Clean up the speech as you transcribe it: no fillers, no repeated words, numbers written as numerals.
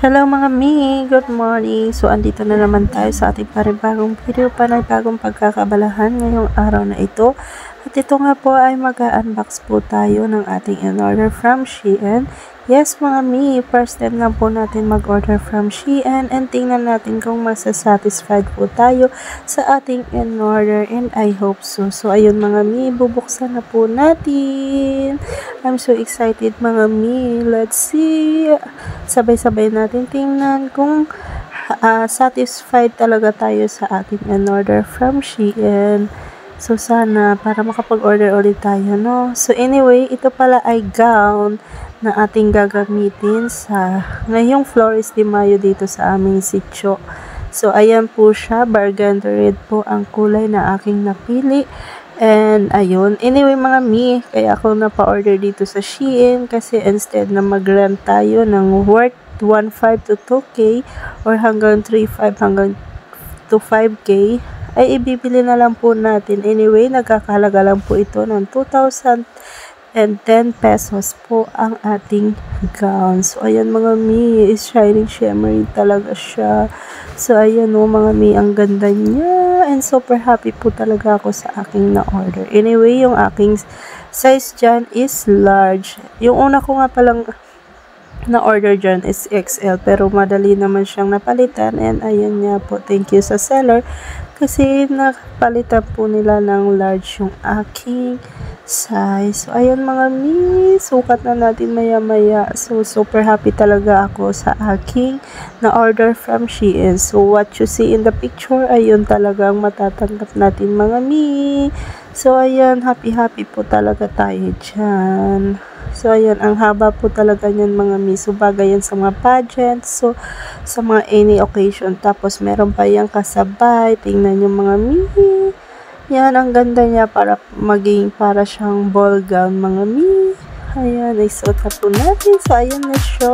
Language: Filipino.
Hello mga mi! Good morning! So, andito na naman tayo sa ating panibagong video, panibagong pagkakabalahan ngayong araw na ito. At ito nga po ay mag-unbox po tayo ng ating in-order from Shein. Yes mga mi, first time lang po natin mag-order from Shein and tingnan natin kung masasatisfied po tayo sa ating in-order and I hope so. So ayun mga mi, bubuksan na po natin. I'm so excited mga mi. Let's see. Sabay-sabay natin tingnan kung satisfied talaga tayo sa ating in-order from Shein. So, sana para makapag-order ulit tayo, no? So, anyway, ito pala ay gown na ating gagamitin sa ngayong Flores de Mayo dito sa aming sitio. So, ayan po siya. Burgundy red po ang kulay na aking napili. And, ayun. Anyway, mga mi, kaya ako napa-order dito sa Shein kasi instead na mag-rent tayo ng worth 1.5 to 2K or hanggang 3.5 hanggang to 5K, ay ibibili na lang po natin. Anyway, nagkakahalaga lang po ito ng 2,010 pesos po ang ating gown. So, ayan mga mi, is shining shimmery talaga siya. So, ayan o mga mi, ang ganda niya. And super happy po talaga ako sa aking na-order. Anyway, yung aking size dyan is large. Yung una ko nga palang na-order dyan is XL, pero madali naman siyang napalitan. And ayan nga po, thank you sa seller. Kasi napalitan po nila ng large yung aking size. So, ayan mga mi, sukat na natin maya-maya. So, super happy talaga ako sa aking na-order from Shein. So, what you see in the picture, ayun talagang matatanggap natin mga mi. So, ayan, happy-happy po talaga tayo dyan. So, ayan, ang haba po talaga niyan mga mi. So, bagay yan sa mga pageants. So, sa mga any occasion. Tapos, meron pa yung kasabay. Tingnan yung mga mi. Yan, ang ganda niya para maging para siyang ball gown mga mi. Ayan, isuot na po natin. So, ayan na siya.